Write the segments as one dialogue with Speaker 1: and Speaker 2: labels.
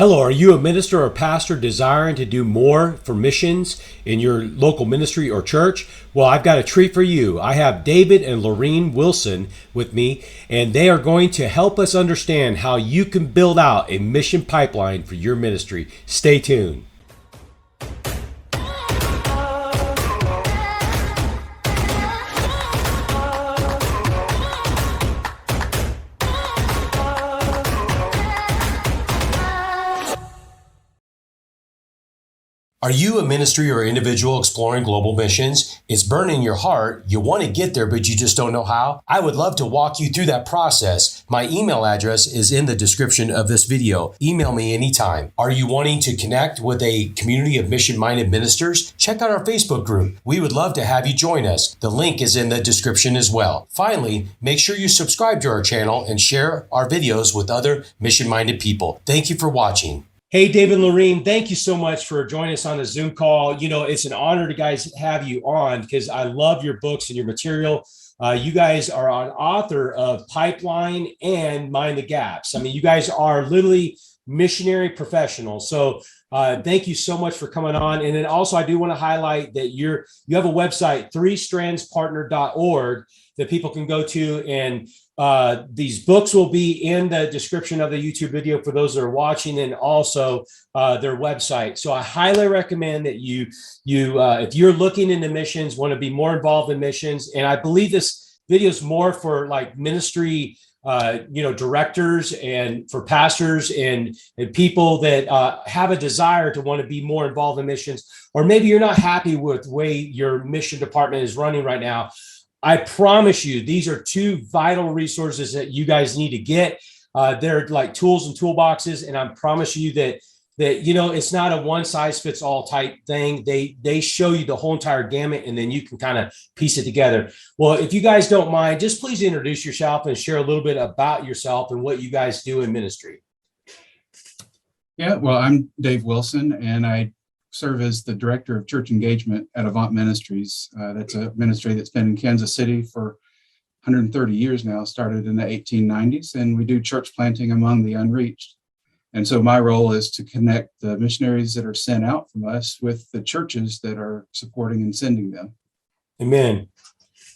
Speaker 1: Hello, are you a minister or pastor desiring to do more for missions in your local ministry or church? Well, I've got a treat for you. I have David and Lorene Wilson with me, and they are going to help us understand how you can build out a mission pipeline for your ministry. Stay tuned. Are you a ministry or individual exploring global missions? It's burning your heart. You want to get there, but you just don't know how? I would love to walk you through that process. My email address is in the description of this video. Email me anytime. Are you wanting to connect with a community of mission-minded ministers? Check out our Facebook group. We would love to have you join us. The link is in the description as well. Finally, make sure you subscribe to our channel and share our videos with other mission-minded people. Thank you for watching. Hey, David and Lorene, thank you so much for joining us on the Zoom call. You know, it's an honor to have you on because I love your books and your material. You guys are an author of Pipeline and Mind the Gaps. I mean, you guys are literally missionary professionals. So thank you so much for coming on. And then also, I do want to highlight that you have a website, 3strandspartner.org, that people can go to, and these books will be in the description of the YouTube video for those that are watching, and also their website. So I highly recommend that you if you're looking into missions, want to be more involved in missions, and I believe this video is more for like ministry, directors and for pastors and people that have a desire to want to be more involved in missions, or maybe you're not happy with the way your mission department is running right now. I promise you, these are two vital resources that you guys need to get. They're like tools and toolboxes, and I promise you that it's not a one size fits all type thing. They show you the whole entire gamut, and then you can kind of piece it together. Well, if you guys don't mind, just please introduce yourself and share a little bit about yourself and what you guys do in ministry.
Speaker 2: Yeah, well, I'm Dave Wilson, and I serve as the director of church engagement at Avant Ministries. That's a ministry that's been in Kansas City for 130 years now, started in the 1890s, and we do church planting among the unreached. And so my role is to connect the missionaries that are sent out from us with the churches that are supporting and sending them.
Speaker 1: Amen.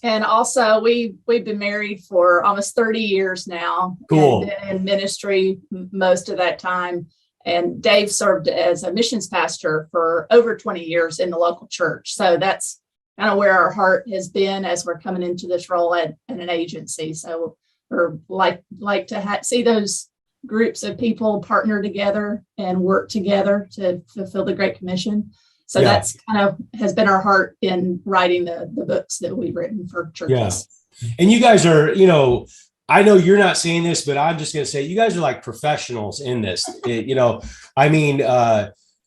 Speaker 3: And also, we've been married for almost 30 years now.
Speaker 1: Cool.
Speaker 3: And been in ministry most of that time. And Dave served as a missions pastor for over 20 years in the local church. So that's kind of where our heart has been as we're coming into this role at an agency. So we're like to see those groups of people partner together and work together to fulfill the Great Commission. So that's kind of has been our heart in writing the books that we've written for churches.
Speaker 1: Yeah. And you guys are, I know you're not saying this, but I'm just going to say you guys are like professionals in this.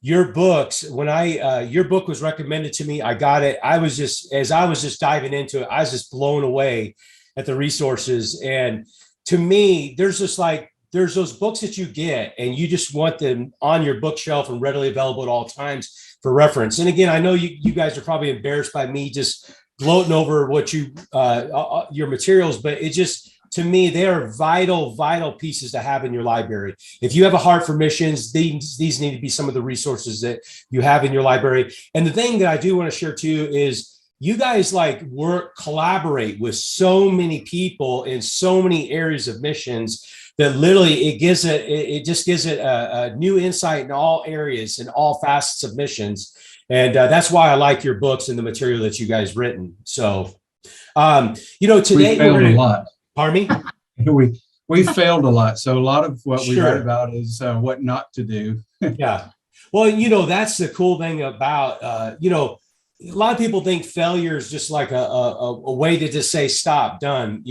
Speaker 1: Your books, when your book was recommended to me, I got it. As I was just diving into it, I was just blown away at the resources. And to me, there's those books that you get and you just want them on your bookshelf and readily available at all times for reference. And again, I know you guys are probably embarrassed by me just gloating over what your materials, but it just, to me, they are vital pieces to have in your library. If you have a heart for missions, these need to be some of the resources that you have in your library. And the thing that I do want to share too is you guys collaborate with so many people in so many areas of missions that literally it just gives it a new insight in all areas and all facets of missions. And that's why I like your books and the material that you guys written. So, today
Speaker 2: we failed a lot.
Speaker 1: Pardon
Speaker 2: me? We failed a lot. So a lot of what we write about is what not to do.
Speaker 1: Yeah. Well, that's the cool thing about, a lot of people think failure is just like a way to just say, stop, done,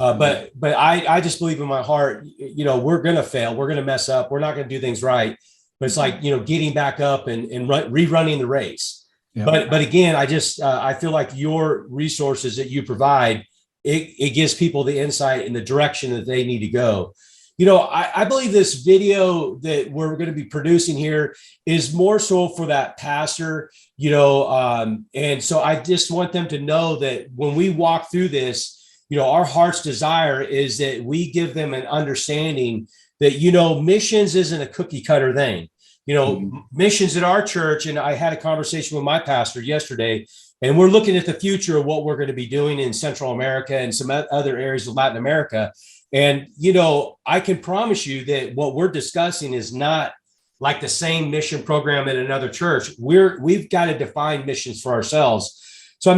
Speaker 1: but I just believe in my heart, we're going to fail. We're going to mess up. We're not going to do things right. But it's like, getting back up and rerunning the race. Yeah. But again, I feel like your resources that you provide, it gives people the insight and the direction that they need to go. I believe this video that we're going to be producing here is more so for that pastor, and so I just want them to know that when we walk through this, our heart's desire is that we give them an understanding that, missions isn't a cookie cutter thing. Missions at our church, and I had a conversation with my pastor yesterday, and we're looking at the future of what we're going to be doing in Central America and some other areas of Latin America. And, I can promise you that what we're discussing is not like the same mission program at another church. We've got to define missions for ourselves. So,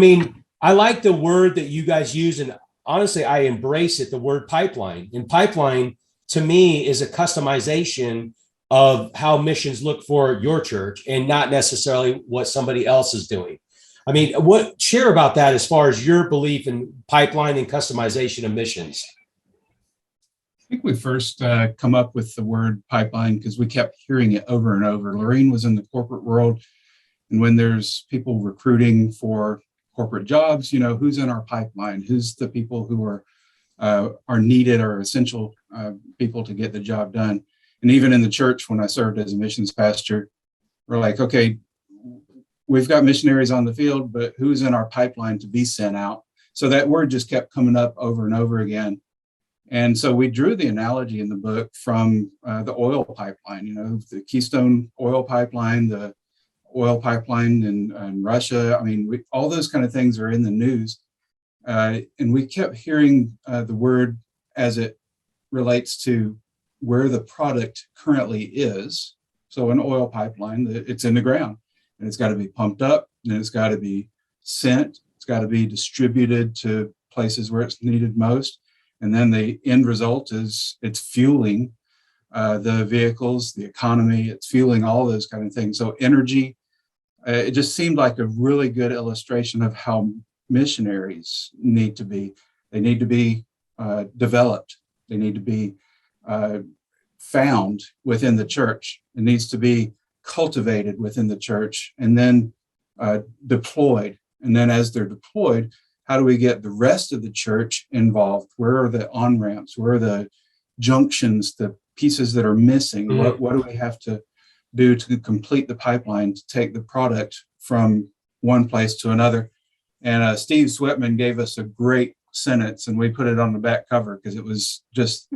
Speaker 1: I like the word that you guys use, and honestly, I embrace it, the word pipeline. And pipeline, to me, is a customization of how missions look for your church and not necessarily what somebody else is doing. Share about that as far as your belief in pipeline and customization of missions.
Speaker 2: I think we first come up with the word pipeline because we kept hearing it over and over. Lorene was in the corporate world, and when there's people recruiting for corporate jobs, who's in our pipeline? Who's the people who are needed or essential people to get the job done? And even in the church, when I served as a missions pastor, we're like, okay, we've got missionaries on the field, but who's in our pipeline to be sent out? So that word just kept coming up over and over again. And so we drew the analogy in the book from the oil pipeline, the Keystone oil pipeline, the oil pipeline in Russia. All those kind of things are in the news. And we kept hearing the word as it relates to where the product currently is. So an oil pipeline, it's in the ground, and it's got to be pumped up, and it's got to be sent. It's got to be distributed to places where it's needed most. And then the end result is it's fueling the vehicles, the economy, it's fueling all those kind of things. So energy, it just seemed like a really good illustration of how missionaries need to be. They need to be developed. They need to be found within the church. It needs to be cultivated within the church and then deployed. And then as they're deployed, how do we get the rest of the church involved? Where are the on-ramps? Where are the junctions, the pieces that are missing?
Speaker 1: Mm-hmm.
Speaker 2: What do we have to do to complete the pipeline to take the product from one place to another? And Steve Swetman gave us a great sentence, and we put it on the back cover because it was just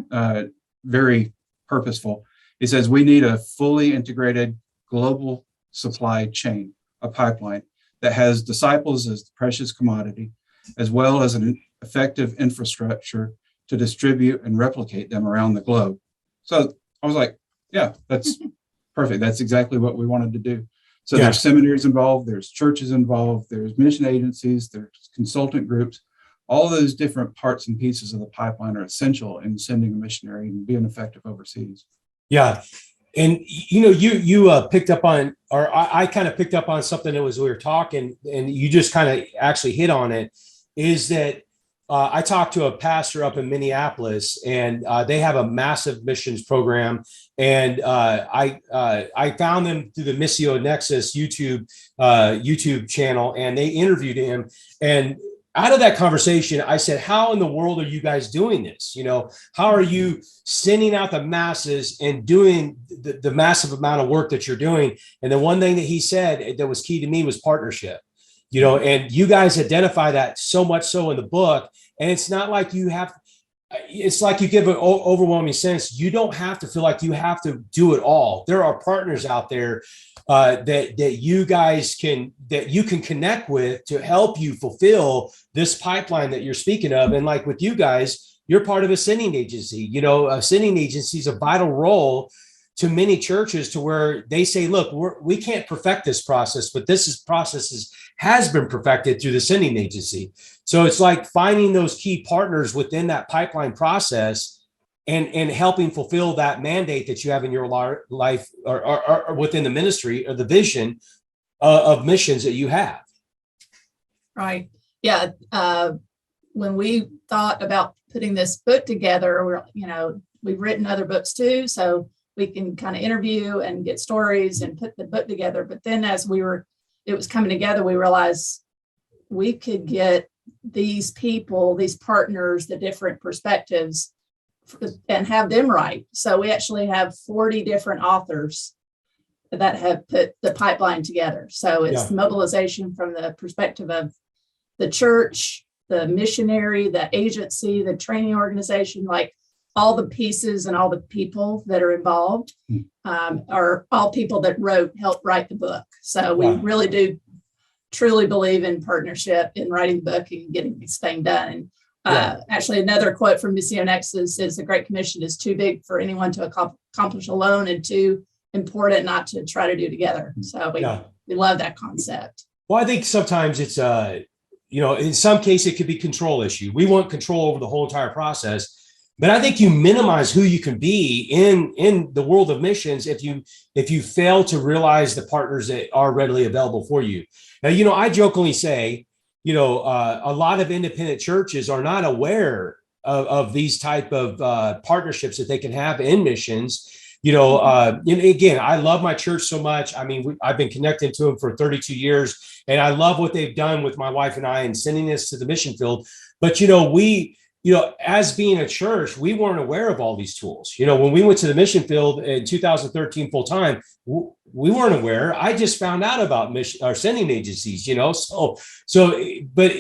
Speaker 2: very purposeful. He says, we need a fully integrated global supply chain, a pipeline that has disciples as the precious commodity, as well as an effective infrastructure to distribute and replicate them around the globe. So I was like, yeah, that's perfect. That's exactly what we wanted to do. So There's seminaries involved, there's churches involved, there's mission agencies, there's consultant groups. All those different parts and pieces of the pipeline are essential in sending a missionary and being effective overseas.
Speaker 1: Yeah. And, you picked up on, or I kind of picked up on something as we were talking, and you just kind of actually hit on it, is that I talked to a pastor up in Minneapolis, and they have a massive missions program. And I found them through the Missio Nexus YouTube channel, and they interviewed him. And out of that conversation, I said, how in the world are you guys doing this? How are you sending out the masses and doing the massive amount of work that you're doing? And the one thing that he said that was key to me was partnership. And you guys identify that so much so in the book. And it's not like it's like you give an overwhelming sense. You don't have to feel like you have to do it all. There are partners out there that you can connect with to help you fulfill this pipeline that you're speaking of. And like with you guys, you're part of a sending agency. A sending agency is a vital role to many churches, to where they say, look, we can't perfect this process, but process has been perfected through the sending agency. So it's like finding those key partners within that pipeline process and helping fulfill that mandate that you have in your life or within the ministry or the vision of missions that you have.
Speaker 3: Right. Yeah. When we thought about putting this book together, we've written other books too, so we can kind of interview and get stories and put the book together. But then as it was coming together, we realized we could get these people, these partners, the different perspectives, and have them write. So we actually have 40 different authors that have put the pipeline together. So it's mobilization from the perspective of the church, the missionary, the agency, the training organization. Like all the pieces and all the people that are involved are all people that helped write the book. So we really do truly believe in partnership in writing the book and getting this thing done. And actually, another quote from Missionex is the Great Commission is too big for anyone to accomplish alone and too important not to try to do together. So we love that concept.
Speaker 1: Well, I think sometimes it's, in some cases it could be control issue. We want control over the whole entire process. But I think you minimize who you can be in the world of missions if you fail to realize the partners that are readily available for you. Now, I jokingly say, a lot of independent churches are not aware of these type of partnerships that they can have in missions. And again, I love my church so much. I mean, I've been connected to them for 32 years, and I love what they've done with my wife and I in sending us to the mission field. But, as being a church, we weren't aware of all these tools. When we went to the mission field in 2013 full time, we weren't aware. I just found out about our sending agencies, but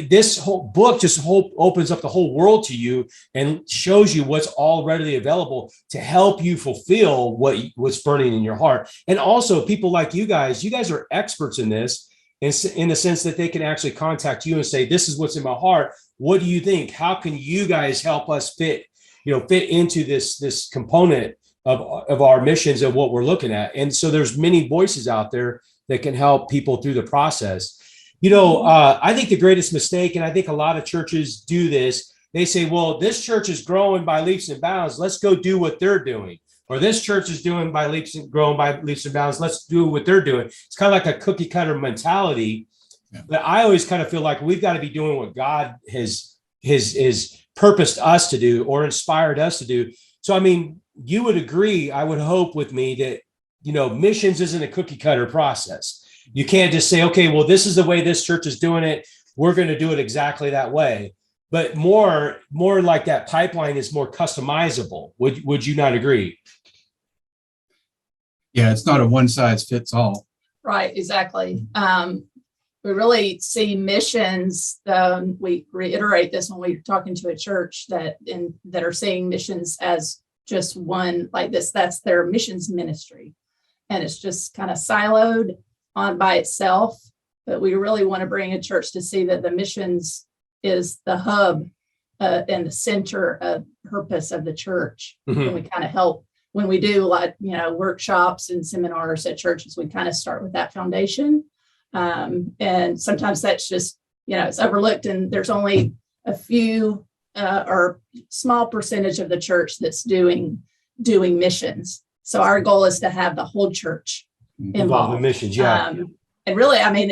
Speaker 1: this whole book just opens up the whole world to you and shows you what's all readily available to help you fulfill what's burning in your heart. And also people like you guys are experts in this in the sense that they can actually contact you and say, this is what's in my heart. What do you think? How can you guys help us fit into this component of our missions and what we're looking at? And so there's many voices out there that can help people through the process. I think the greatest mistake, and I think a lot of churches do this, they say, well, this church is growing by leaps and bounds. Let's go do what they're doing. Or this church is growing by leaps and bounds. Let's do what they're doing. It's kind of like a cookie cutter mentality. Yeah. But I always kind of feel like we've got to be doing what God has purposed us to do or inspired us to do. So, I mean, you would agree, I would hope with me that, missions isn't a cookie cutter process. You can't just say, okay, well, this is the way this church is doing it. We're going to do it exactly that way. But more like that pipeline is more customizable. Would you not agree?
Speaker 2: Yeah, it's not a one size fits all.
Speaker 3: Right, exactly. We really see missions. We reiterate this when we're talking to a church that are seeing missions as just one like this. That's their missions ministry, and it's just kind of siloed on by itself. But we really want to bring a church to see that the missions is the hub and the center of purpose of the church. Mm-hmm. And we kind of help when we do workshops and seminars at churches. We kind of start with that foundation. And sometimes that's just, it's overlooked, and there's only a few or small percentage of the church that's doing missions. So our goal is to have the whole church involved
Speaker 1: in missions. Yeah.
Speaker 3: And really, I mean,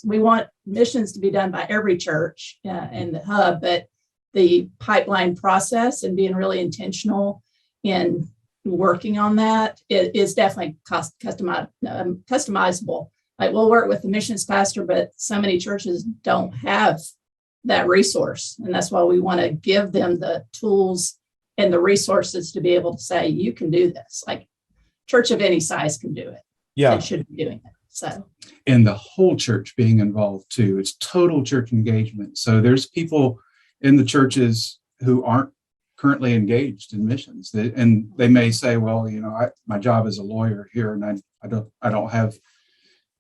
Speaker 3: we want missions to be done by every church in the hub, but the pipeline process and being really intentional in working on that is definitely customizable. Like, we'll work with the missions pastor, but so many churches don't have that resource. And that's why we want to give them the tools and the resources to be able to say, you can do this. Like, church of any size can do it.
Speaker 1: Yeah.
Speaker 3: And should be doing it. So,
Speaker 2: and the whole church being involved too. It's total church engagement. So there's people in the churches who aren't currently engaged in missions, and they may say, well, my job is a lawyer here, and I don't have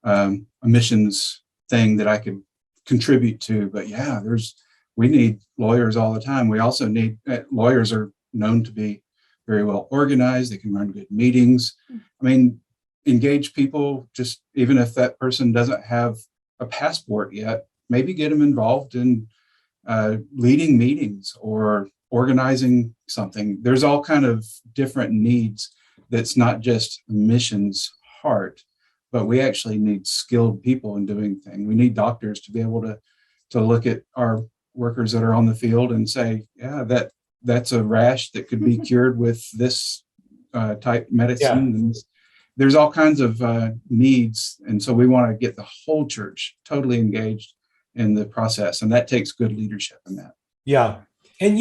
Speaker 2: a missions thing that I could contribute to. But yeah, we need lawyers all the time. We also need lawyers are known to be very well organized. They can run good meetings. I mean, engage people, just even if that person doesn't have a passport yet, maybe get them involved in leading meetings or organizing something. There's all kind of different needs. That's not just missions heart, but we actually need skilled people in doing things. We need doctors to be able to look at our workers that are on the field and say, yeah, that's a rash that could be cured with this type medicine. Yeah. And there's all kinds of needs. And so we want to get the whole church totally engaged in the process. And that takes good leadership in that.
Speaker 1: Yeah. And,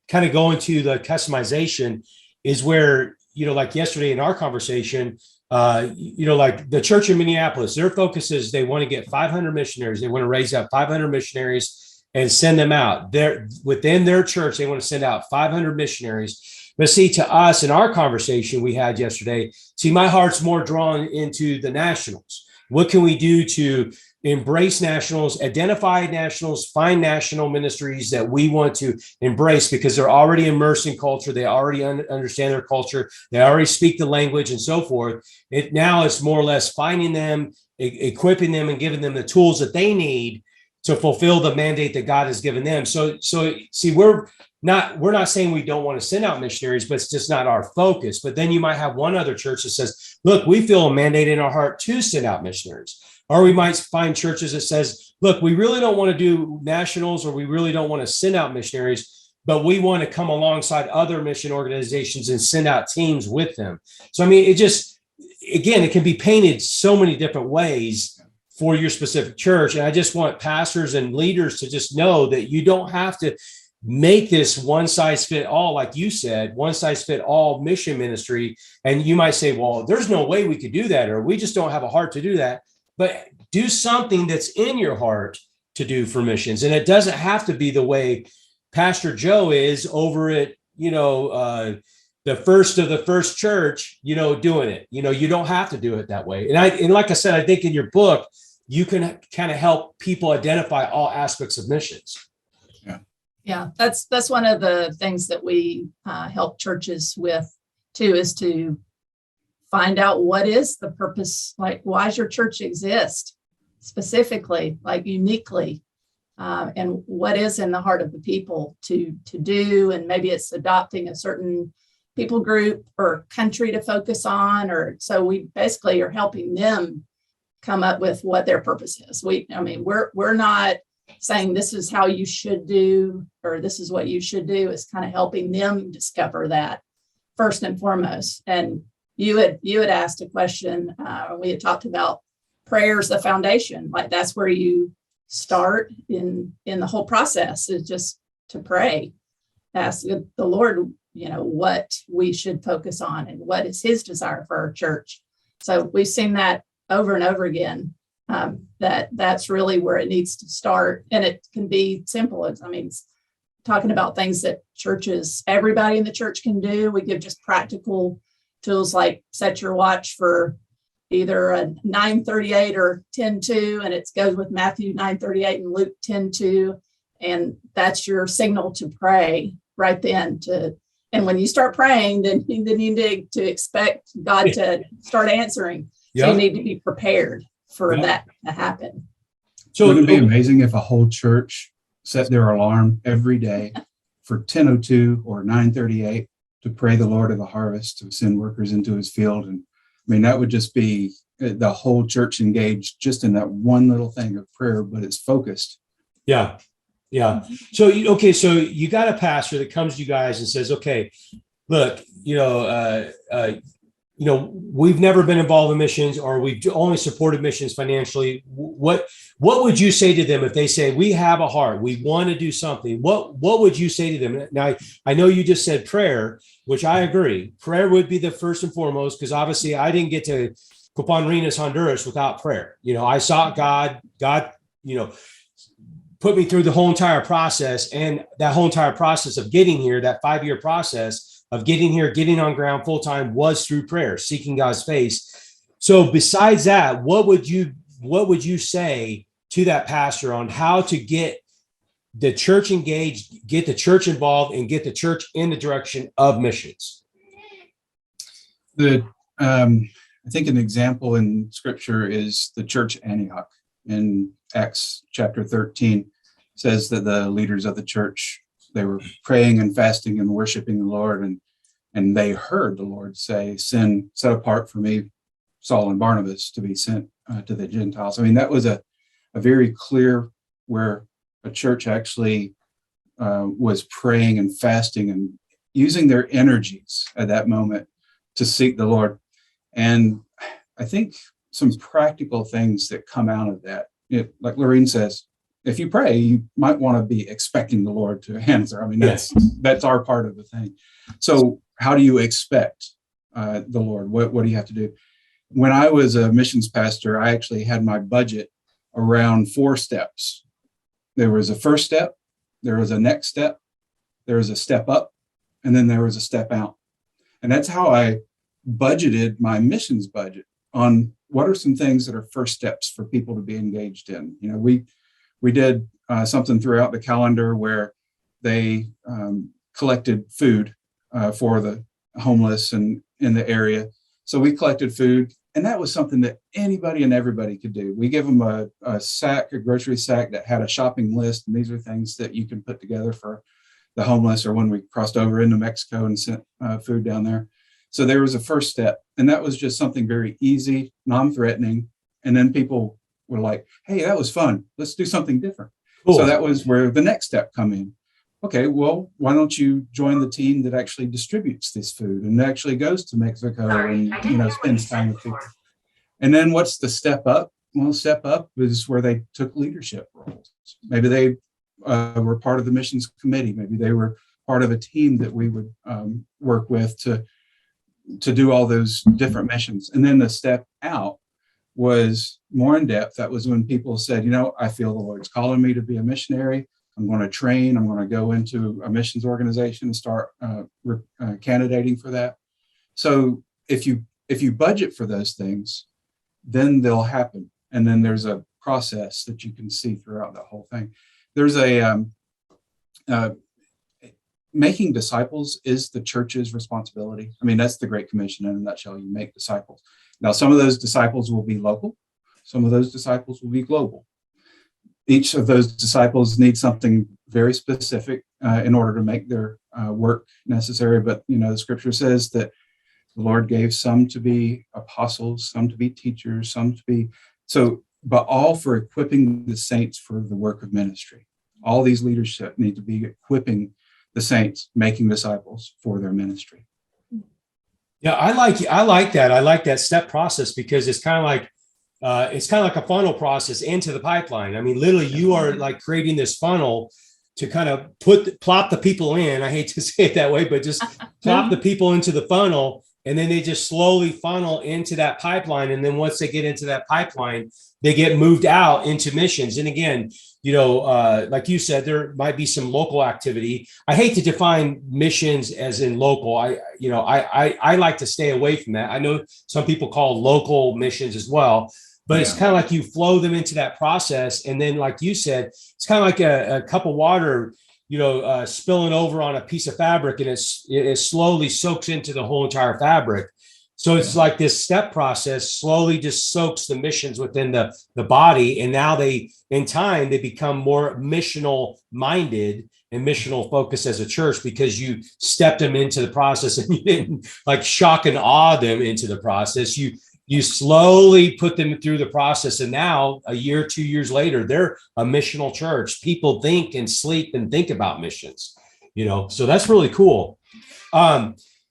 Speaker 1: kind of going to the customization is where, like yesterday in our conversation, like the church in Minneapolis, their focus is they want to get 500 missionaries. They want to raise up 500 missionaries and send them out. They're within their church. They want to send out 500 missionaries. But see, to us in our conversation we had yesterday, see, my heart's more drawn into the nationals. What can we do to embrace nationals, identify nationals, find national ministries that we want to embrace because they're already immersed in culture. They already understand their culture. They already speak the language and so forth. Now it's more or less finding them, equipping them, and giving them the tools that they need to fulfill the mandate that God has given them. So see, we're not saying we don't want to send out missionaries, but it's just not our focus. But then you might have one other church that says, look, we feel a mandate in our heart to send out missionaries. Or we might find churches that says, look, we really don't want to do nationals, or we really don't want to send out missionaries, but we want to come alongside other mission organizations and send out teams with them. So, I mean, it can be painted so many different ways for your specific church. And I just want pastors and leaders to just know that you don't have to make this one size fit all, like you said, one size fit all mission ministry. And you might say, well, there's no way we could do that, or we just don't have a heart to do that. But do something that's in your heart to do for missions. And it doesn't have to be the way Pastor Joe is over at, the first of the first church, doing it. You don't have to do it that way. And like I said, I think in your book, you can kind of help people identify all aspects of missions.
Speaker 3: Yeah, that's one of the things that we help churches with too, is to find out what is the purpose, like why does your church exist specifically, like uniquely, and what is in the heart of the people to do. And maybe it's adopting a certain people group or country to focus on, or so we basically are helping them come up with what their purpose is. We're not saying this is how you should do, or this is what you should do. It's kind of helping them discover that first and foremost. And you had asked a question. We had talked about prayers, the foundation. Like that's where you start in the whole process, is just to pray, ask the Lord, what we should focus on and what is His desire for our church. So we've seen that over and over again. That's really where it needs to start, and it can be simple. It's talking about things that everybody in the church can do. We give just practical tools like set your watch for either a 9:38 or 10:2, and it goes with Matthew 9:38 and Luke 10:2, and that's your signal to pray right then. And when you start praying, then you need to expect God to start answering. So you need to be prepared for that to happen.
Speaker 2: So wouldn't it be amazing if a whole church set their alarm every day for 10:02 or 9:38 to pray the Lord of the harvest to send workers into His field? And that would just be the whole church engaged just in that one little thing of prayer, but it's focused.
Speaker 1: Yeah. So you got a pastor that comes to you guys and says, okay, look, we've never been involved in missions, or we've only supported missions financially. What would you say to them if they say, we have a heart, we want to do something? What would you say to them? Now, I know you just said prayer, which I agree. Prayer would be the first and foremost, because obviously I didn't get to Copan Honduras without prayer. I sought God, put me through the whole entire process, and that whole entire process of getting here, that 5-year process of getting here, getting on ground full time, was through prayer, seeking God's face. So besides that, what would you say to that pastor on how to get the church engaged, get the church involved, and get the church in the direction of missions?
Speaker 2: I think an example in Scripture is the church Antioch. In Acts chapter 13, says that the leaders of the church, they were praying and fasting and worshiping the Lord, and they heard the Lord say, set apart for me Saul and Barnabas to be sent to the Gentiles. That was a very clear where a church actually was praying and fasting and using their energies at that moment to seek the Lord. And I think some practical things that come out of that, like Lorene says, if you pray, you might want to be expecting the Lord to answer. That's our part of the thing. So how do you expect the Lord? What do you have to do? When I was a missions pastor, I actually had my budget around 4 steps. there was a first step, there was a next step, there was a step up, and then there was a step out. And that's how I budgeted my missions budget on what are some things that are first steps for people to be engaged in. You know, we did something throughout the calendar where they collected food for the homeless and in the area. So we collected food, and that was something that anybody and everybody could do. We give them a sack, a grocery sack that had a shopping list, and these are things that you can put together for the homeless, or when we crossed over into Mexico and sent food down there. So there was a first step, and that was just something very easy, non-threatening. And then people were like, hey, that was fun. Let's do something different. Cool. So that was where the next step come in. Okay, well, why don't you join the team that actually distributes this food and actually goes to Mexico and, you know, spends time with people. And then what's the step up? Well, step up is where they took leadership roles. Maybe they were part of the missions committee. Maybe they were part of a team that we would work with to do all those different missions. And then the step out was more in depth. That was when people said, you know, I feel the Lord's calling me to be a missionary. I'm going to train. I'm going to go into a missions organization and start candidating for that. So if you budget for those things, then they'll happen. And then there's a process that you can see throughout that whole thing. There's a making disciples is the church's responsibility. I mean, that's the Great Commission in a nutshell. You make disciples. Now, some of those disciples will be local. Some of those disciples will be global. Each of those disciples need something very specific in order to make their work necessary. But, you know, the scripture says that the Lord gave some to be apostles, some to be teachers, some to be, but all for equipping the saints for the work of ministry. All these leadership need to be equipping the saints, making disciples for their ministry.
Speaker 1: Yeah, I like that. I like that step process because it's kind of like a funnel process into the pipeline. I mean, literally, you are like creating this funnel to kind of plop the people in. I hate to say it that way, but just plop the people into the funnel, and then they just slowly funnel into that pipeline. And then once they get into that pipeline, they get moved out into missions. And again, you know, like you said, there might be some local activity. I hate to define missions as in local. I like to stay away from that. I know some people call local missions as well, but it's kind of like you flow them into that process. And then, like you said, it's kind of like a cup of water, you know, spilling over on a piece of fabric, and it slowly soaks into the whole entire fabric. So it's like this step process slowly just soaks the missions within the body. And now in time, they become more missional minded and missional focused as a church because you stepped them into the process and you didn't like shock and awe them into the process. You slowly put them through the process. And now a year, 2 years later, they're a missional church. People think and sleep and think about missions, you know, so that's really cool.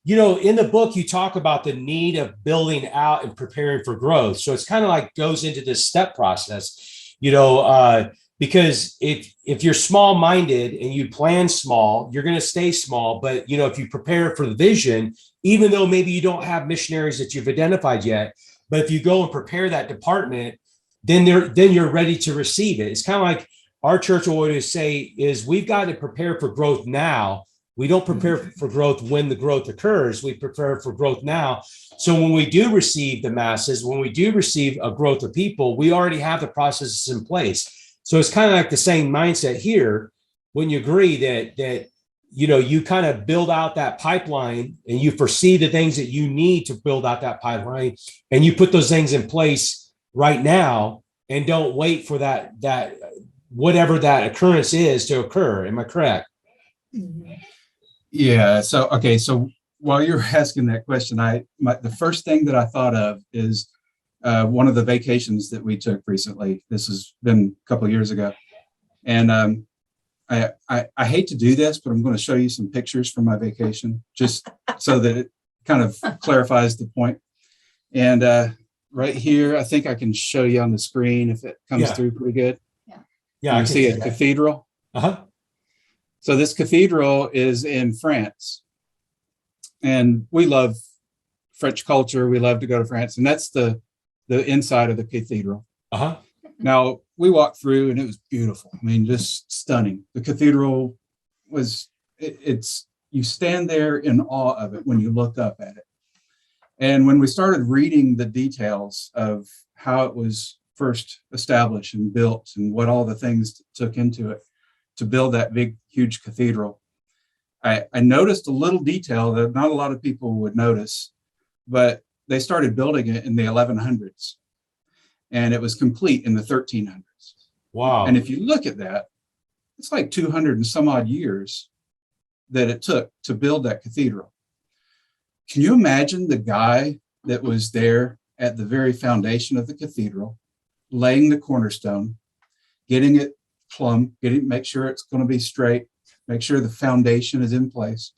Speaker 1: You know, in the book, you talk about the need of building out and preparing for growth. So it's kind of like goes into this step process, you know, because if you're small minded and you plan small, you're going to stay small. But, you know, if you prepare for the vision, even though maybe you don't have missionaries that you've identified yet, but if you go and prepare that department, then you're ready to receive it. It's kind of like our church always say is we've got to prepare for growth now. We don't prepare for growth when the growth occurs. We prepare for growth now. So when we do receive the masses, when we do receive a growth of people, we already have the processes in place. So it's kind of like the same mindset here. When you agree that you know, you kind of build out that pipeline and you foresee the things that you need to build out that pipeline, and you put those things in place right now and don't wait for that whatever that occurrence is to occur. Am I correct?
Speaker 2: Yeah. So, okay. So while you're asking that question, the first thing that I thought of is one of the vacations that we took recently. This has been a couple of years ago. And I hate to do this, but I'm going to show you some pictures from my vacation just so that it kind of clarifies the point. And right here, I think I can show you on the screen if it comes through pretty good.
Speaker 1: Yeah.
Speaker 2: You see a cathedral. So this cathedral is in France, and we love French culture. We love to go to France, and that's the inside of the cathedral. Now, we walked through and it was beautiful. I mean, just stunning. The cathedral was, it's, you stand there in awe of it when you look up at it. And when we started reading the details of how it was first established and built and what all the things took into it to build that big, huge cathedral, I noticed a little detail that not a lot of people would notice, but they started building it in the 1100s and it was complete in the 1300s.
Speaker 1: Wow.
Speaker 2: And if you look at that, it's like 200 and some odd years that it took to build that cathedral. Can you imagine the guy that was there at the very foundation of the cathedral, laying the cornerstone, getting it plumb, make sure it's going to be straight, make sure the foundation is in place.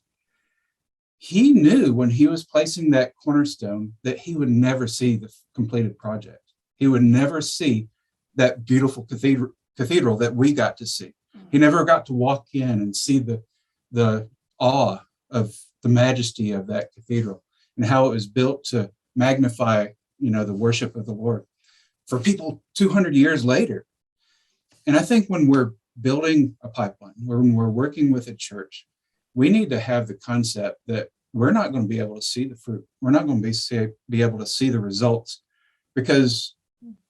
Speaker 2: He knew when he was placing that cornerstone that he would never see the completed project. He would never see that beautiful cathedral that we got to see. He never got to walk in and see the awe of the majesty of that cathedral and how it was built to magnify, the worship of the Lord for people 200 years later. And I think when we're building a pipeline, when we're working with a church, we need to have the concept that we're not going to be able to see the fruit. We're not going to be able to see the results, because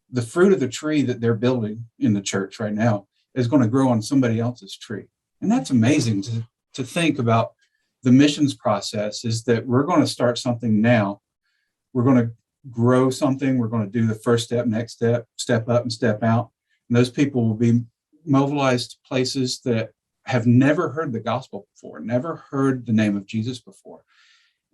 Speaker 2: the fruit of the tree that they're building in the church right now is going to grow on somebody else's tree. And that's amazing to think about. The missions process is that we're going to start something now. We're going to grow something. We're going to do the first step, next step, step up and step out. And those people will be mobilized to places that have never heard the gospel before, never heard the name of Jesus before.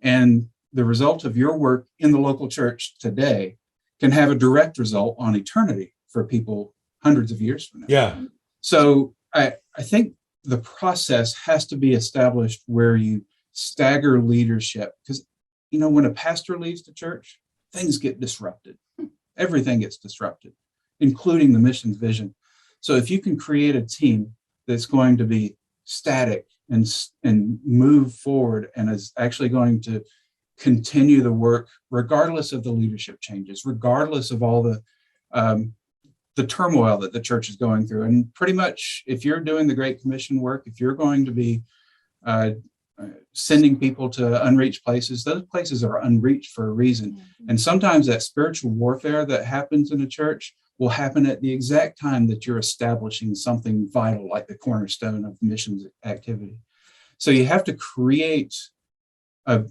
Speaker 2: And the result of your work in the local church today can have a direct result on eternity for people hundreds of years from now.
Speaker 1: Yeah.
Speaker 2: So I think the process has to be established where you stagger leadership, because, when a pastor leaves the church, things get disrupted. Everything gets disrupted, including the missions vision. So if you can create a team that's going to be static and move forward and is actually going to continue the work, regardless of the leadership changes, regardless of all the turmoil that the church is going through. And pretty much, if you're doing the Great Commission work, if you're going to be sending people to unreached places, those places are unreached for a reason. And sometimes that spiritual warfare that happens in a church will happen at the exact time that you're establishing something vital, like the cornerstone of missions activity. So you have to create a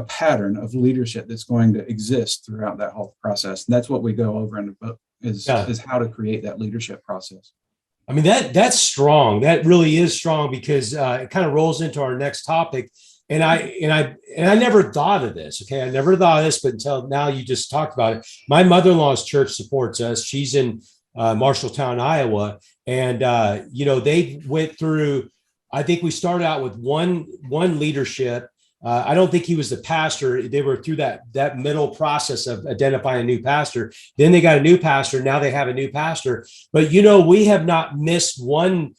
Speaker 2: pattern of leadership that's going to exist throughout that whole process. And that's what we go over in the book, is how to create that leadership process.
Speaker 1: I mean, that's strong. That really is strong, because it kind of rolls into our next topic. And I never thought of this. Okay. I never thought of this, but until now you just talked about it. My mother-in-law's church supports us. She's in Marshalltown, Iowa. And, they went through, I think we started out with one leadership. I don't think he was the pastor. They were through that middle process of identifying a new pastor. Then they got a new pastor. Now they have a new pastor. But, we have not missed one.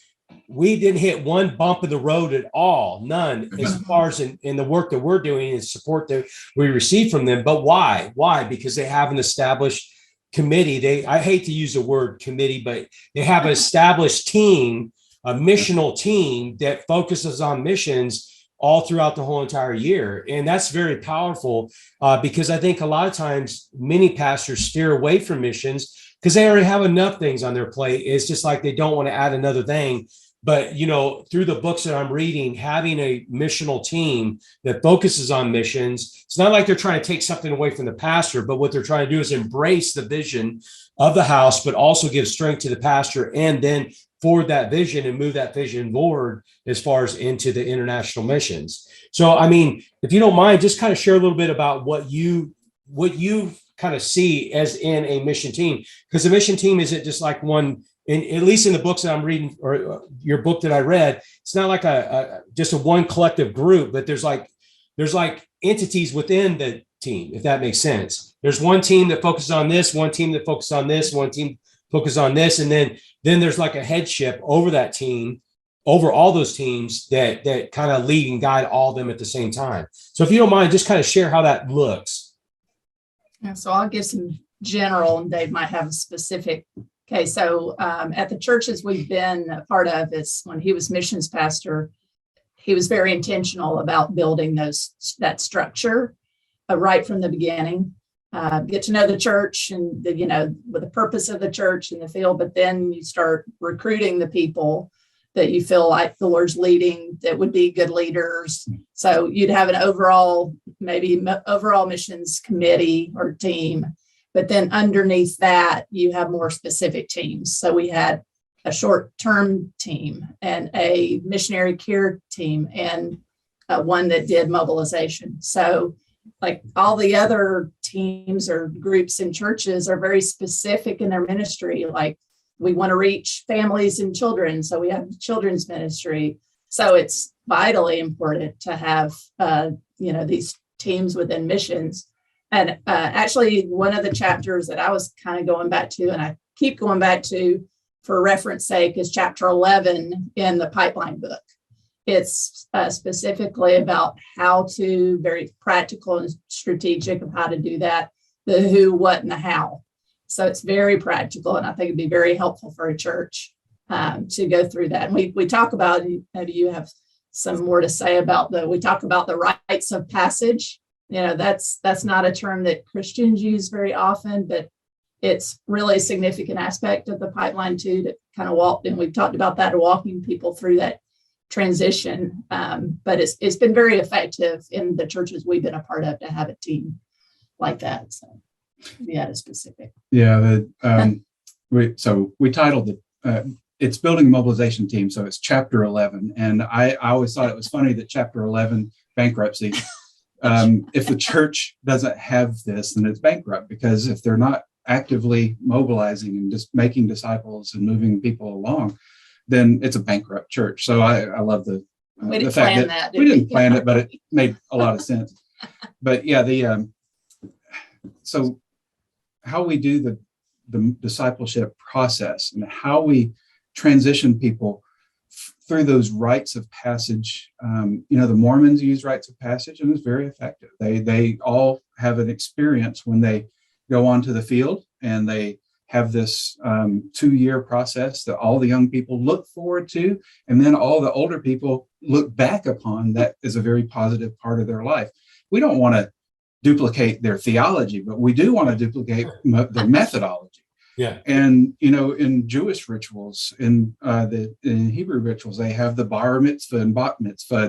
Speaker 1: We didn't hit one bump in the road at all. None, as far as in the work that we're doing and support that we receive from them. But why? Why? Because they have an established committee. I hate to use the word committee, but they have an established team, a missional team that focuses on missions all throughout the whole entire year. And that's very powerful, because I think a lot of times many pastors steer away from missions because they already have enough things on their plate. It's just like they don't want to add another thing. But, through the books that I'm reading, having a missional team that focuses on missions, it's not like they're trying to take something away from the pastor, but what they're trying to do is embrace the vision of the house, but also give strength to the pastor, and then forward that vision and move that vision forward as far as into the international missions. So, I mean, if you don't mind, just kind of share a little bit about what you kind of see as in a mission team, because the mission team isn't just like one. And at least in the books that I'm reading, or your book that I read, it's not like just a one collective group, but there's like entities within the team, if that makes sense. There's one team that focuses on this, one team that focuses on this, one team focuses on this, and then there's like a headship over that team, over all those teams that kind of lead and guide all of them at the same time. So if you don't mind, just kind of share how that looks.
Speaker 3: Yeah, so I'll give some general, and Dave might have a specific Okay, so at the churches we've been a part of, is when he was missions pastor, he was very intentional about building that structure right from the beginning. Get to know the church and with the purpose of the church in the field, but then you start recruiting the people that you feel like the Lord's leading that would be good leaders. So you'd have an overall missions committee or team. But then underneath that, you have more specific teams. So we had a short-term team and a missionary care team and one that did mobilization. So like all the other teams or groups in churches are very specific in their ministry. Like we want to reach families and children. So we have children's ministry. So it's vitally important to have, these teams within missions. And actually, one of the chapters that I was kind of going back to, and I keep going back to for reference sake, is chapter 11 in the Pipeline book. It's specifically about how to, very practical and strategic of how to do that, the who, what, and the how. So it's very practical, and I think it'd be very helpful for a church to go through that. And we talk about, maybe you have some more to say about we talk about the rites of passage. That's not a term that Christians use very often, but it's really a significant aspect of the pipeline too, to kind of walk, and we've talked about that, walking people through that transition. But it's been very effective in the churches we've been a part of to have a team like that. So yeah, it's specific.
Speaker 2: Yeah, we titled it, it's Building a Mobilization Team. So it's chapter 11. And I always thought it was funny that chapter 11, bankruptcy, if the church doesn't have this, then it's bankrupt, because if they're not actively mobilizing and just making disciples and moving people along, then it's a bankrupt church. So I love the fact that we didn't plan it, but it made a lot of sense. But yeah, so how we do the discipleship process and how we transition people through those rites of passage. The Mormons use rites of passage, and it's very effective. They all have an experience when they go onto the field, and they have this 2-year process that all the young people look forward to, and then all the older people look back upon that as a very positive part of their life. We don't want to duplicate their theology, but we do want to duplicate their methodology.
Speaker 1: Yeah.
Speaker 2: And, in Jewish rituals, in Hebrew rituals, they have the bar mitzvah and bat mitzvah.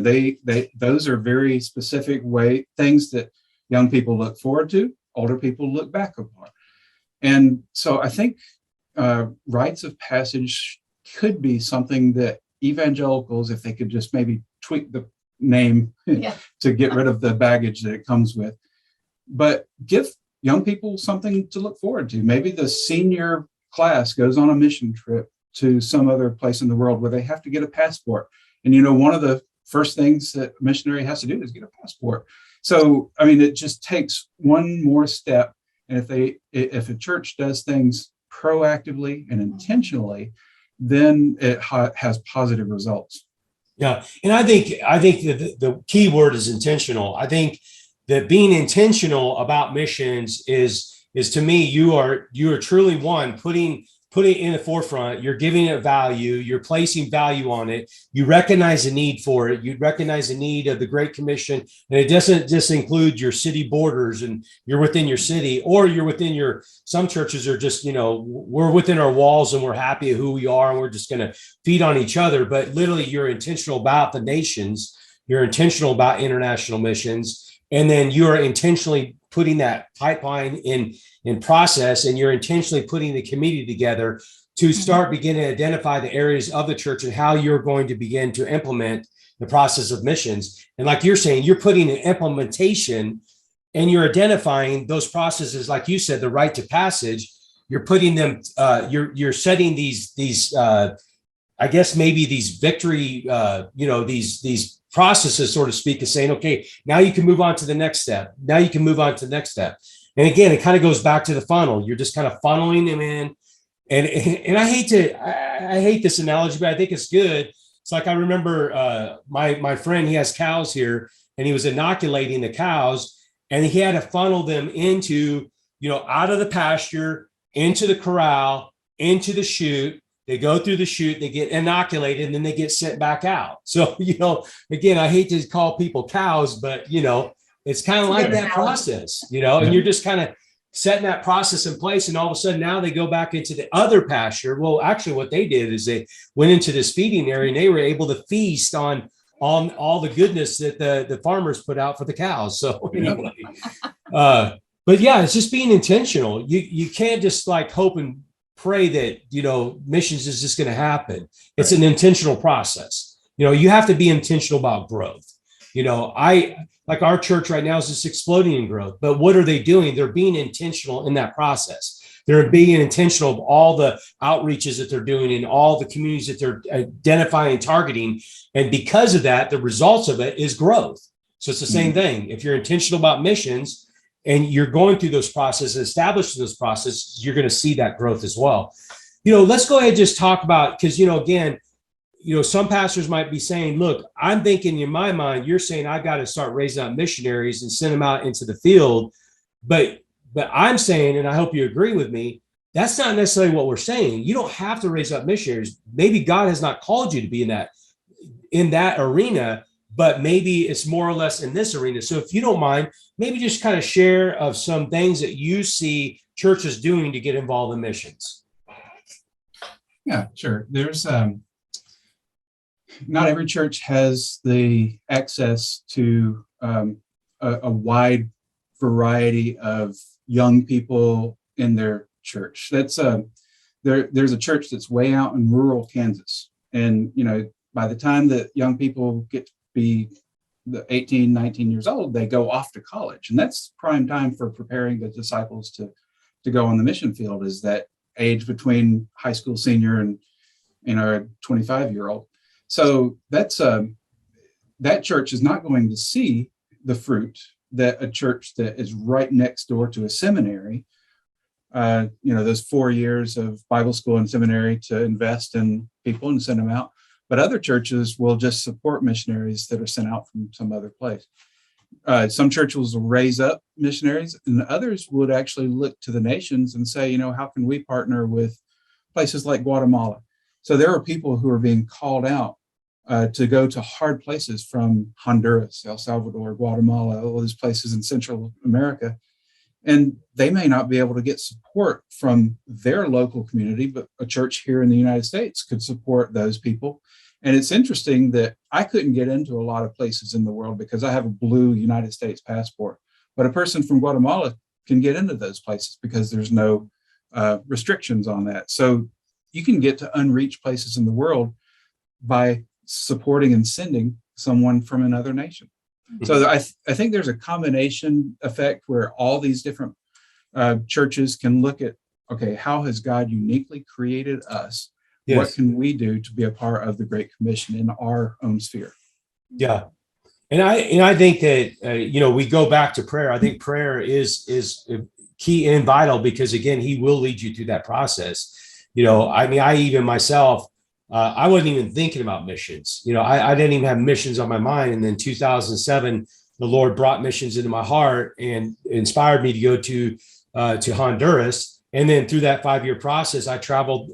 Speaker 2: Those are very specific things that young people look forward to, older people look back upon. And so I think rites of passage could be something that evangelicals, if they could just maybe tweak the name to get rid of the baggage that it comes with, but give young people something to look forward to. Maybe the senior class goes on a mission trip to some other place in the world where they have to get a passport. And, one of the first things that a missionary has to do is get a passport. So, it just takes one more step. And if a church does things proactively and intentionally, then it has positive results.
Speaker 1: Yeah. And I think that the key word is intentional. I think that being intentional about missions is to me, you are truly putting it in the forefront. You're giving it value. You're placing value on it. You recognize the need for it. You recognize the need of the Great Commission. And it doesn't just include your city borders and you're within your city, or you're within some churches are just, we're within our walls and we're happy at who we are and we're just going to feed on each other. But literally you're intentional about the nations. You're intentional about international missions. And then you're intentionally putting that pipeline in process, and you're intentionally putting the committee together to start beginning to identify the areas of the church and how you're going to begin to implement the process of missions. And like you're saying, you're putting an implementation and you're identifying those processes, like you said, the rite to passage. You're putting them, you're setting these I guess maybe these victory, these processes, so to speak, is saying, okay, now you can move on to the next step. Now you can move on to the next step. And again, it kind of goes back to the funnel. You're just kind of funneling them in. And I hate this analogy, but I think it's good. It's like, I remember my friend, he has cows here, and he was inoculating the cows, and he had to funnel them into, out of the pasture, into the corral, into the chute. They go through the chute, they get inoculated, and then they get sent back out. So, again, I hate to call people cows, but, it's kind of like that process, and you're just kind of setting that process in place. And all of a sudden now they go back into the other pasture. Well, actually what they did is they went into this feeding area and they were able to feast on all the goodness that the farmers put out for the cows. So anyway, but yeah, it's just being intentional. You can't just like hope and pray that, missions is just going to happen. It's an intentional process. You have to be intentional about growth. Like our church right now is just exploding in growth, but what are they doing? They're being intentional in that process. They're being intentional of all the outreaches that they're doing in all the communities that they're identifying and targeting. And because of that, the results of it is growth. So it's the same thing. If you're intentional about missions and you're going through those processes, establishing those processes, you're going to see that growth as well. Let's go ahead and just talk about, because, again, some pastors might be saying, look, I'm thinking in my mind, you're saying I got to start raising up missionaries and send them out into the field. But I'm saying, and I hope you agree with me, that's not necessarily what we're saying. You don't have to raise up missionaries. Maybe God has not called you to be in that arena, but maybe it's more or less in this arena. So if you don't mind, maybe just kind of share of some things that you see churches doing to get involved in missions.
Speaker 2: Yeah, sure. There's not every church has the access to a wide variety of young people in their church. That's there's a church that's way out in rural Kansas, and by the time that young people get to be 18, 19 years old, they go off to college, and that's prime time for preparing the disciples to go on the mission field. Is that age between high school senior and a 25-year-old. So that's that church is not going to see the fruit that a church that is right next door to a seminary, those 4 years of Bible school and seminary to invest in people and send them out. But other churches will just support missionaries that are sent out from some other place. Some churches will raise up missionaries, and others would actually look to the nations and say, how can we partner with places like Guatemala? So there are people who are being called out to go to hard places from Honduras, El Salvador, Guatemala, all these places in Central America. And they may not be able to get support from their local community, but a church here in the United States could support those people. And it's interesting that I couldn't get into a lot of places in the world because I have a blue United States passport. But a person from Guatemala can get into those places because there's no restrictions on that. So you can get to unreached places in the world by supporting and sending someone from another nation. So I think there's a combination effect where all these different churches can look at, okay, how has God uniquely created us? Yes. What can we do to be a part of the Great Commission in our own sphere?
Speaker 1: Yeah. And I think that, we go back to prayer. I think prayer is key and vital because, again, he will lead you through that process. I even myself, I wasn't even thinking about missions. I didn't even have missions on my mind. And then 2007, the Lord brought missions into my heart and inspired me to go to Honduras. And then through that 5-year process, I traveled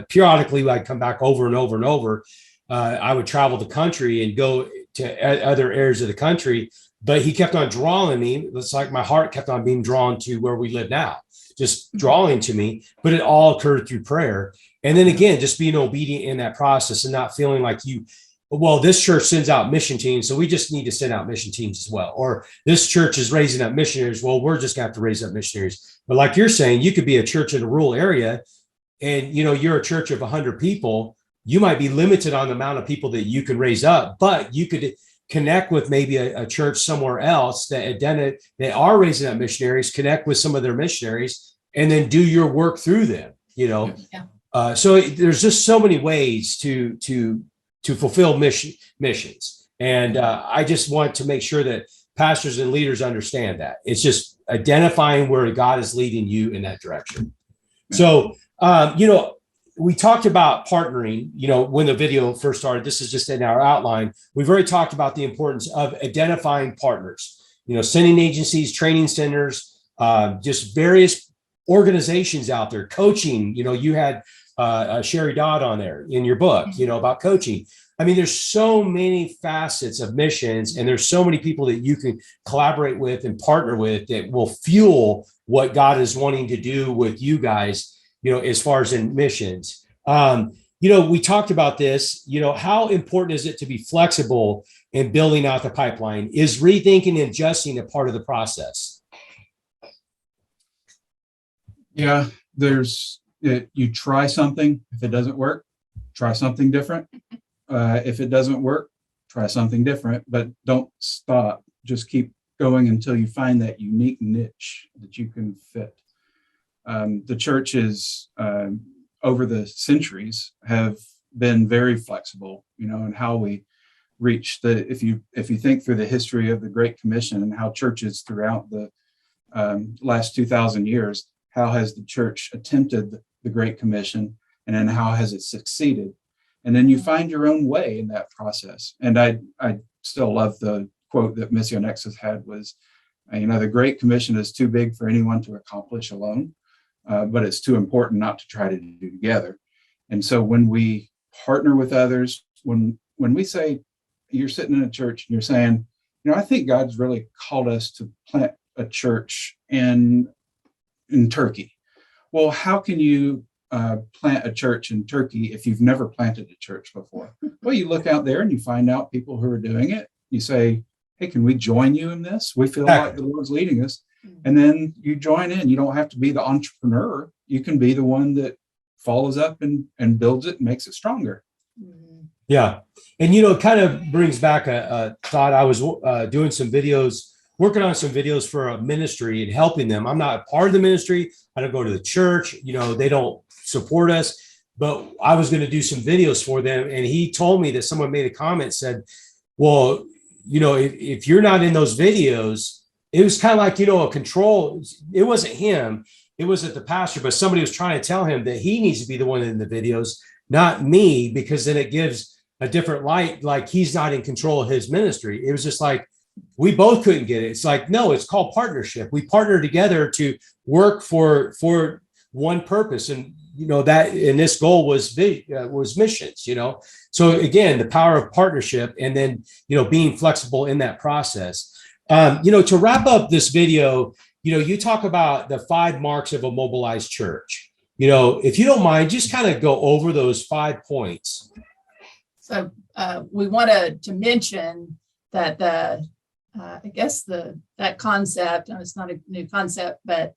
Speaker 1: periodically. I'd come back over and over and over. I would travel the country and go to other areas of the country. But he kept on drawing me. It's like my heart kept on being drawn to where we live now, just drawing to me. But it all occurred through prayer. And then again, just being obedient in that process and not feeling like this church sends out mission teams, so we just need to send out mission teams as well. Or this church is raising up missionaries. Well, we're just going to have to raise up missionaries. But like you're saying, you could be a church in a rural area and, you're a church of 100 people. You might be limited on the amount of people that you can raise up, but you could connect with maybe a church somewhere else that are raising up missionaries, connect with some of their missionaries, and then do your work through them, Yeah. So there's just so many ways to fulfill missions. And I just want to make sure that pastors and leaders understand that. It's just identifying where God is leading you in that direction. So, we talked about partnering, when the video first started. This is just in our outline. We've already talked about the importance of identifying partners, sending agencies, training centers, just various organizations out there, coaching. You had Sherry Dodd on there in your book, about coaching. I mean, there's so many facets of missions, and there's so many people that you can collaborate with and partner with that will fuel what God is wanting to do with you guys, as far as in missions. We talked about this, how important is it to be flexible in building out the pipeline? Is rethinking and adjusting a part of the process?
Speaker 2: Yeah, you try something. If it doesn't work, try something different. If it doesn't work, try something different, but don't stop. Just keep going until you find that unique niche that you can fit. The churches over the centuries have been very flexible, in how we reach if you think through the history of the Great Commission and how churches throughout the last 2,000 years, how has the church attempted the Great Commission, and then how has it succeeded? And then you find your own way in that process. And I still love the quote that Missio Nexus had was, the Great Commission is too big for anyone to accomplish alone, but it's too important not to try to do together. And so when we partner with others, when we say, you're sitting in a church and you're saying, I think God's really called us to plant a church in Turkey. Well, how can you plant a church in Turkey if you've never planted a church before? Well, you look out there and you find out people who are doing it. You say, hey, can we join you in this? We feel like the Lord's leading us. And then you join in. You don't have to be the entrepreneur. You can be the one that follows up and builds it and makes it stronger.
Speaker 1: Yeah. And, it kind of brings back a thought. I was doing some videos, working on some videos for a ministry and helping them. I'm not a part of the ministry. I don't go to the church. They don't support us, but I was going to do some videos for them. And he told me that someone made a comment, said, well, if you're not in those videos, it was kind of like, a control. It wasn't him. It wasn't the pastor, but somebody was trying to tell him that he needs to be the one in the videos, not me, because then it gives a different light. Like he's not in control of his ministry. It was just like, we both couldn't get it. It's like, no, it's called partnership. We partner together to work for one purpose. And, and this goal was missions, So again, the power of partnership, and then, being flexible in that process. To wrap up this video, you talk about the 5 marks of a mobilized church. If you don't mind, just kind of go over those 5 points.
Speaker 3: So we wanted to mention that that concept, and it's not a new concept, but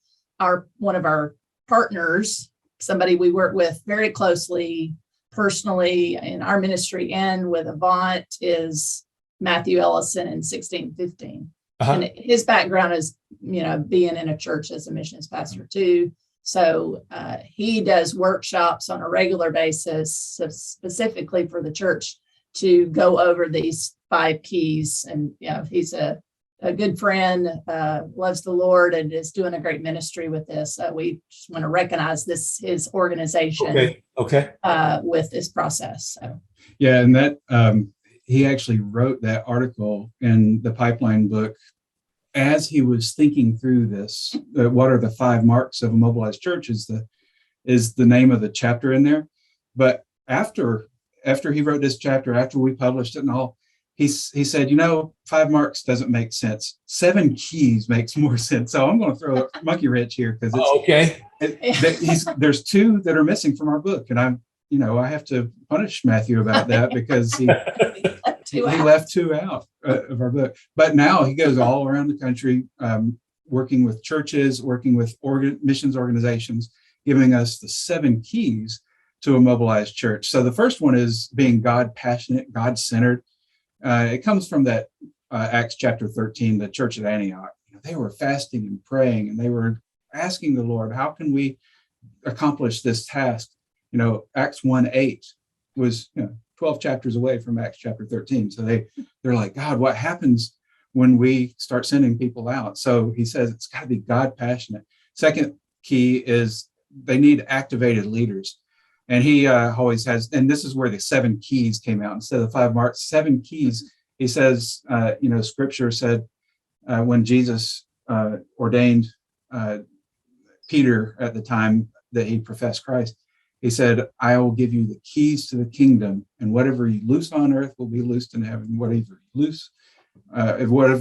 Speaker 3: one of our partners, somebody we work with very closely, personally in our ministry and with Avant, is Matthew Ellison in 1615. And his background is, being in a church as a missions pastor too. So he does workshops on a regular basis, specifically for the church, to go over these 5 keys. And he's a good friend, loves the Lord, and is doing a great ministry with this. We just want to recognize his organization with this process. So.
Speaker 2: Yeah, and that he actually wrote that article in the Pipeline book as he was thinking through this. What are the 5 marks of a mobilized church is the name of the chapter in there. But after he wrote this chapter, after we published it and all, he said, 5 marks doesn't make sense. 7 keys makes more sense. So I'm going to throw a monkey wrench here because there's 2 that are missing from our book, and I have to punish Matthew about that because he left 2 out of our book. But now he goes all around the country, working with churches, working with missions organizations, giving us the 7 keys to a mobilized church. So the first one is being God passionate, God centered. It comes from that Acts chapter 13, the church at Antioch. They were fasting and praying, and they were asking the Lord, how can we accomplish this task? Acts 1:8 was 12 chapters away from Acts chapter 13. So they're like, God, what happens when we start sending people out? So he says it's got to be God passionate. Second key is they need activated leaders. And he always has, and this is where the 7 keys came out instead of the 5 marks, 7 keys. He says, Scripture said when Jesus ordained Peter at the time that he professed Christ. He said, I will give you the keys to the kingdom, and whatever you loose on earth will be loosed in heaven. Whatever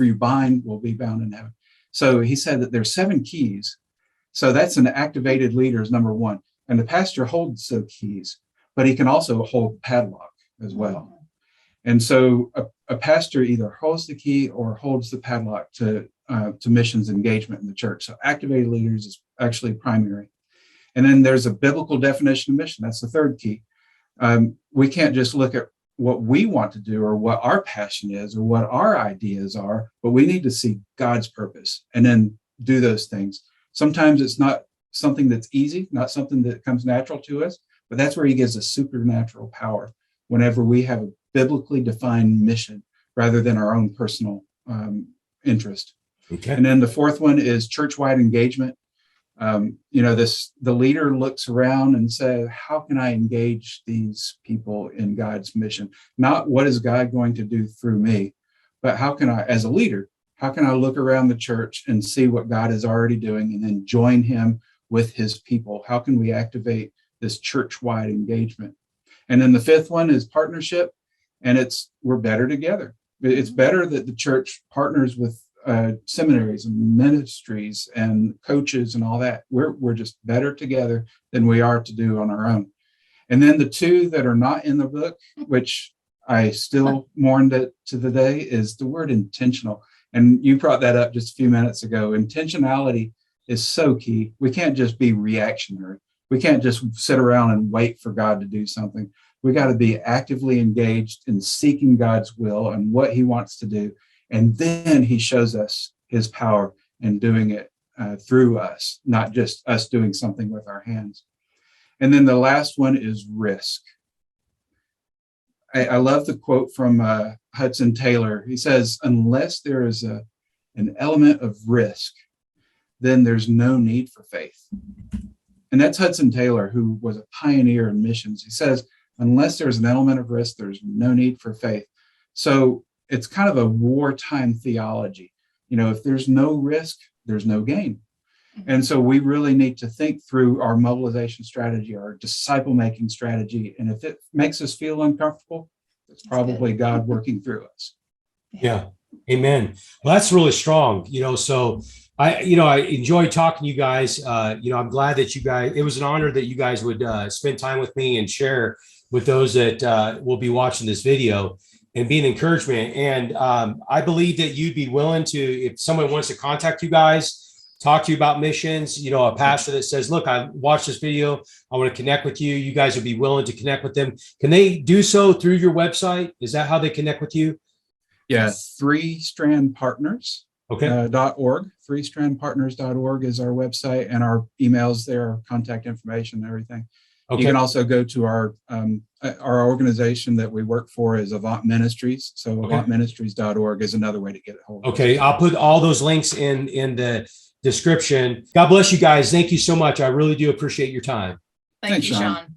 Speaker 2: you bind will be bound in heaven. So he said that there's 7 keys. So that's an activated leader is number 1. And the pastor holds the keys, but he can also hold the padlock as well. And so a pastor either holds the key or holds the padlock to missions engagement in the church. So activated leaders is actually primary. And then there's a biblical definition of mission. That's the 3rd key. We can't just look at what we want to do or what our passion is or what our ideas are, but we need to see God's purpose and then do those things. Sometimes it's not something that's easy, not something that comes natural to us, but that's where he gives us supernatural power whenever we have a biblically defined mission rather than our own personal interest.
Speaker 1: Okay.
Speaker 2: And then the 4th one is church-wide engagement. The leader looks around and says, how can I engage these people in God's mission? Not what is God going to do through me, but how can I, as a leader, how can I look around the church and see what God is already doing and then join him with his people? How can we activate this church-wide engagement? And then the 5th one is partnership, and we're better together. It's better that the church partners with seminaries and ministries and coaches and all that. We're just better together than we are to do on our own. And then the 2 that are not in the book, which I still mourned it to the day, is the word intentional. And you brought that up just a few minutes ago. Intentionality is so key. We can't just be reactionary. We can't just sit around and wait for God to do something. We got to be actively engaged in seeking God's will and what he wants to do. And then he shows us his power in doing it through us, not just us doing something with our hands. And then the last one is risk. I love the quote from Hudson Taylor. He says, unless there is an element of risk, then there's no need for faith. And that's Hudson Taylor, who was a pioneer in missions. He says, unless there's an element of risk, there's no need for faith. So it's kind of a wartime theology. If there's no risk, there's no gain. And so we really need to think through our mobilization strategy, our disciple-making strategy. And if it makes us feel uncomfortable, it's probably God working through us.
Speaker 1: Yeah. Amen. Well, that's really strong. So I enjoyed talking to you guys. I'm glad that it was an honor that you guys would spend time with me and share with those that will be watching this video and be an encouragement. And I believe that you'd be willing to, if someone wants to contact you guys, talk to you about missions, a pastor that says, look, I watched this video, I want to connect with you. You guys would be willing to connect with them. Can they do so through your website? Is that how they connect with you?
Speaker 2: Yeah, 3strandpartners.
Speaker 1: Okay.
Speaker 2: .org. 3strandpartners.org is our website, and our emails there, our contact information and everything. Okay. You can also go to our organization that we work for is Avant Ministries. So avantministries.org is another way to get a hold of us.
Speaker 1: Okay. I'll put all those links in the description. God bless you guys. Thank you so much. I really do appreciate your time.
Speaker 3: Thank you, Sean.